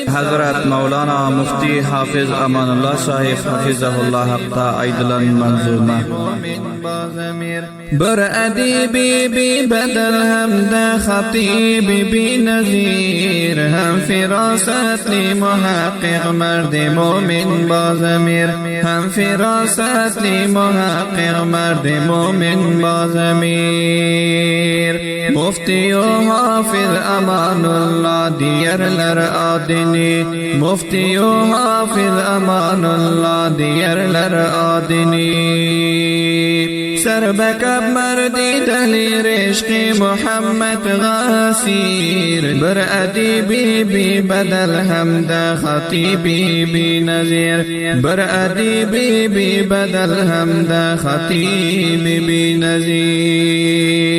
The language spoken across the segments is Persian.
حضرت مولانا مفتی حافظ امان الله صاحب حفظه الله حق ایدلا منظومه بر ادیبی بی بدل هم خطیب بی نظیر هم فراست لی محقق مرد مومن با ضمیر هم فراست لی محقق مرد مومن با ضمیر مفتی و حافظ امان الله دیرلر آدینی مفتی و حافظ امان الله دیرلر آدینی سر بکب مردی دلیر عشق محمد غاسیر بر ادیبی بی بدل همده خطیبی بی نظیر بر ادیبی بی بدل همده خطیبی بی نظیر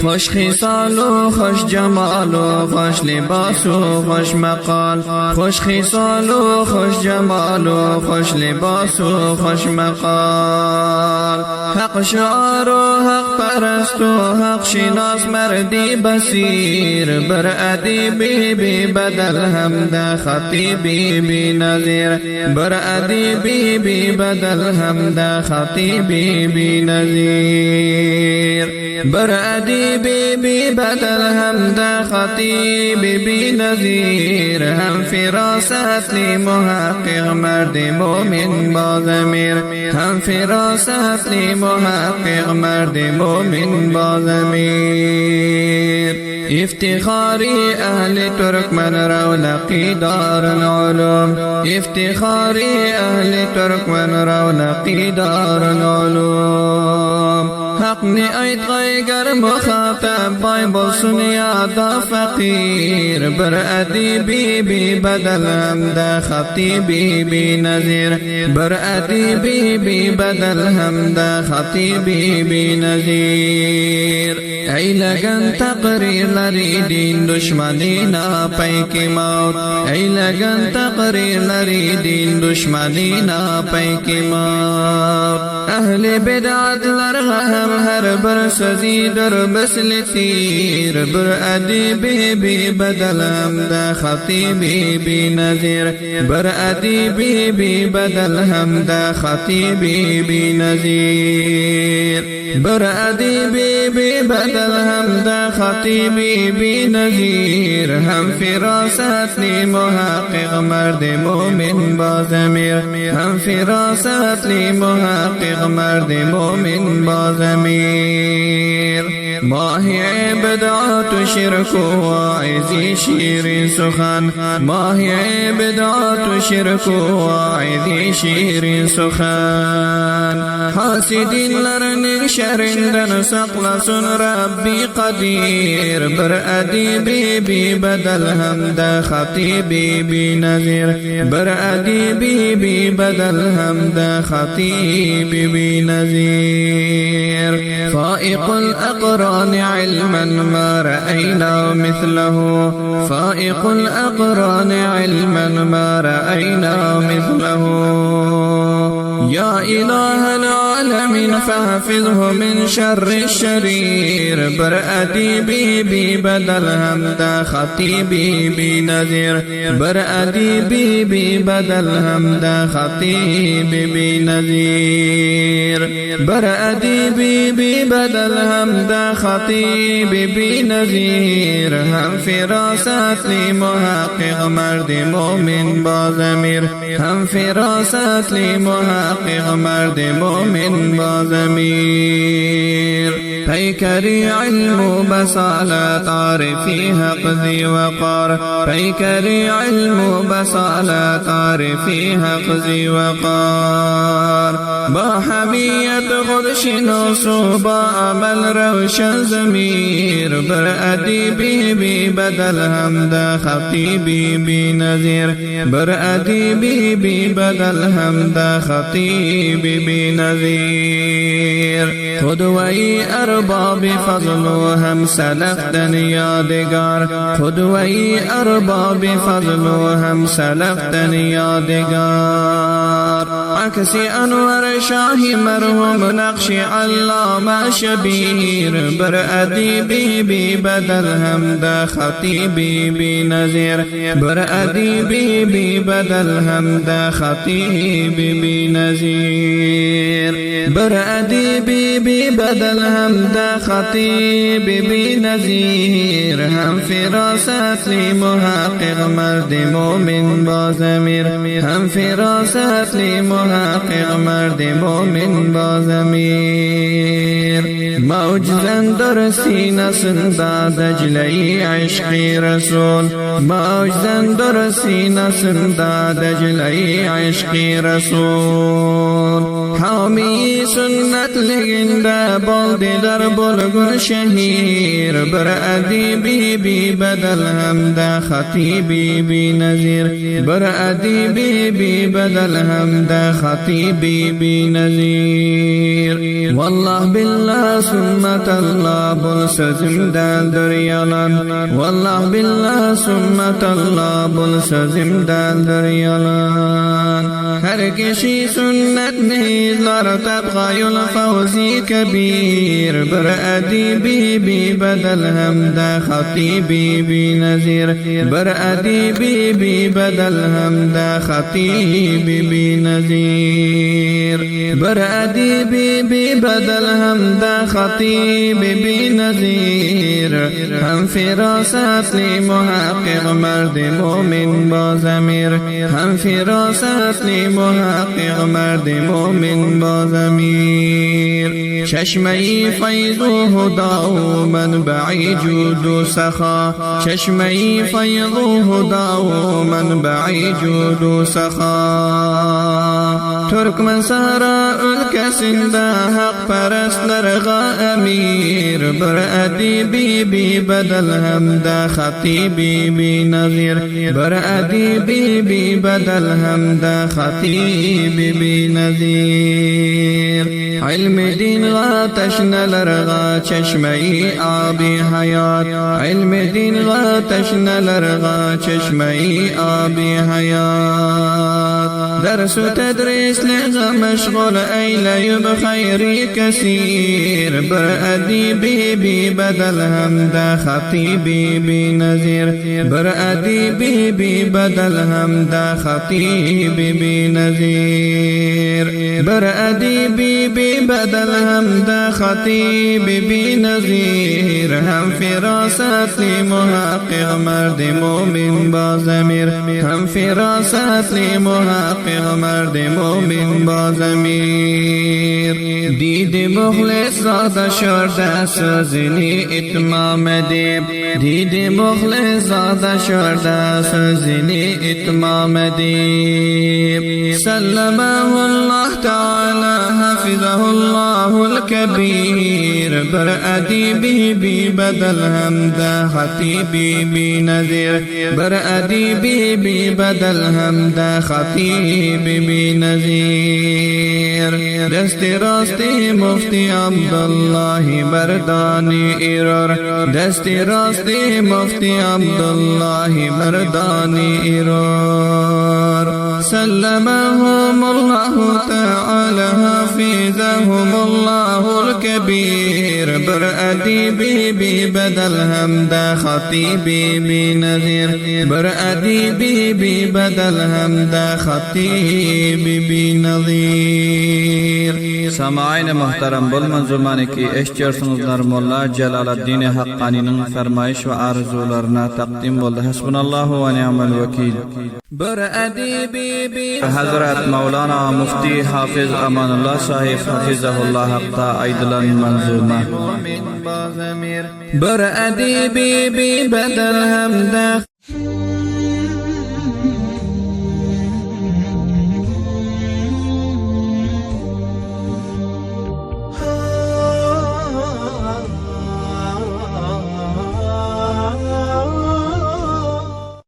خوش خصال و خوش جمال و خوش لباس و خوش مقال خوش خصال و خوش جمال و خوش لباس و خوش مقال حق شعار و حق پرست و حق شناس مردی بصیر بر ادیبی بی بدل همده خطیبی بی نظیر بر ادیبی بی بدل همده خطیبی بی نظیر بر ادیبی بی بدل همده خطیبی بی نظیر هم فراست لی محقق مرد مومن با ضمیر هم فراست لی محقق مرد مومن با ضمیر افتخاری اهل ترکمن رونقی دار العلوم افتخاری اهل ترکمن رونقی دار العلوم حق نیایت غیگر مخاطب بای بلسون یادا فقیر بر ادیبی بی بدل همده خطیبی بی نظیر بر ادیبی بی بدل همده خطیبی بی نظیر ای لگن تقریر لری دین دشمنی نا پیک موت ای لگن تقریر لری دین دشمنی نا پیک موت اهل بدعت لرغم هر بر سزی در بسل تیر بر ادیبی بی بدل همده خطیبی بی نظیر بر ادیبی بی بدل همده خطیبی بی نظیر بر ادیبی بی بدل همده خطیبی بی نظیر هم فراست لی محقق مرد مومن با ضمیر هم فراست لی محقق مرد مومن با ضمیر ماهی بدعات و شرک و واعظی شیرین سخن ماهی بدعات و شرک و واعظی شیرین سخن حاسدین لرنگ شرندن سقلسون ربی قدیر بر ادیبی بی بدل همده خطیبی بی نظیر بر ادیبی بی بدل همده خطیبی بی نظیر فائق الاقران علما ما رأينا مثله فائق الاقران علما ما رأينا مثله يا إله العالمين فاحفظه من شر الشرير بر ادیبی بی بدل همده خطیبی بی نظیر بر ادیبی بی بدل همده خطیبی بی نظیر بر ادیبی بی بدل همده خطیبی بی نظیر هم فراست لی محقق مرد مومن با ضمیر هم فراست لی محقق مرد مومن با ضمیر پیکری علم و بصالت عارفی حق ذی وقار پیکری علم و بصالت عارفی حق ذی وقار با حمیت خود شناس و با عمل روشن ضمیر بر ادیبی بی بدل همده خطیبی بی نظیر بر ادیبی بی بدل همده خطیبی بی نظیر قدوی ارباب فضل و هم سلفتن یادگار قدوی ارباب فضل و هم سلفتن یادگار عکس انور شاه مرحوم نقش علامه شبیر بر ادیبی بی بدل حمد خطیبی بی نظیر بر ادیبی بی بدل حمد خطیبی بی نظیر بر ادیبی بی بدل حمد خطیبی بی نظیر هم فراست لی محقق مرد مومن با ضمیر هم فراست لی محقق مرد مومن با ضمیر موج زندر سینه سندا دجلی عشقی رسول موج زندر سینه سندا دجلی عشقی رسول حامی سنت لگنده بالدی در بلگل شهیر بر ادیبی بی بدل حمد خطیبی بی نظیر بر ادیبی بی بدل حمد خطیبی بی نظیر والله بالله سمت الله بل سزم دل در یالان والله بالله سمت الله بل سزم دل در یالان هر کشی سنت نیز لار تبغی الفوزی کبیر بر ادیبی بی بدل حمد خطیبی بی نظیر بر ادیبی بی بدل حمد خطیبی بی نظیر بر ادیبی بی بدل حمد خطیبی بی نظیر هم فراست لی محقق مرد مومن با ضمیر هم فراست لی محقق مرد مومن با ضمیر چشمه فیض و هدا و منبع جود و سخا چشمه فیض و هدا و منبع جود و سخا ترکمن سهرا الکسنده حق پرست لرغا امیر بر ادیبی بی بدل حمد خطیبی بی نظیر بر ادیبی بی بدل حمد خطیبی بی نظیر علم دین غا تشن لرغا چشمه آبی حیات علم دین غا تشن لرغا چشمه آبی حیات درس و تدریس لغا مشغول ایلی بخیری کثیر بر ادیبی بی بدل حمد خطیبی بی نظیر بر ادیبی بی بدل حمد خطیبی بی نظیر بر ادیبی بی بدل حمد خطیبی بی نظیر هم فراست لی محقق مرد مومن با ضمیر هم فراست لی محقق مرد مومن با ضمیر دید مخلص زاده شرده سوزنی اتمام دیب دید مخلص زاده شرده سوزنی اتمام دیب سلمه الله تعالی حفظه الله الكبير بر ادیبی بی بدل حمد خطیبی بی نظیر بر ادیبی بی بدل حمد خطیبی بی نظیر دست راست مفتی عبدالله بردانی ایرار دست راست مفتی عبدالله بردانی ایرار سلمهم الله تعالى حفظهم الله الكبير بر ادیبی بی بدل حمد خطیبی بی نظیر بر ادیبی بی بدل حمد خطیبی بی نظیر. سامعین محترم بل منظومانی ki eşçiyorsunuzlar Molla Celaleddin Haqqani'nin fermayiş ve arzularına takdim oldu. Hasbunallahu ve ni'mel vekil. Hazret Mevlana Mufti Hafiz Amanullah Sahib Hafizahullah Haqqa aydılan manzuma. Bar adibi bi bedel hamda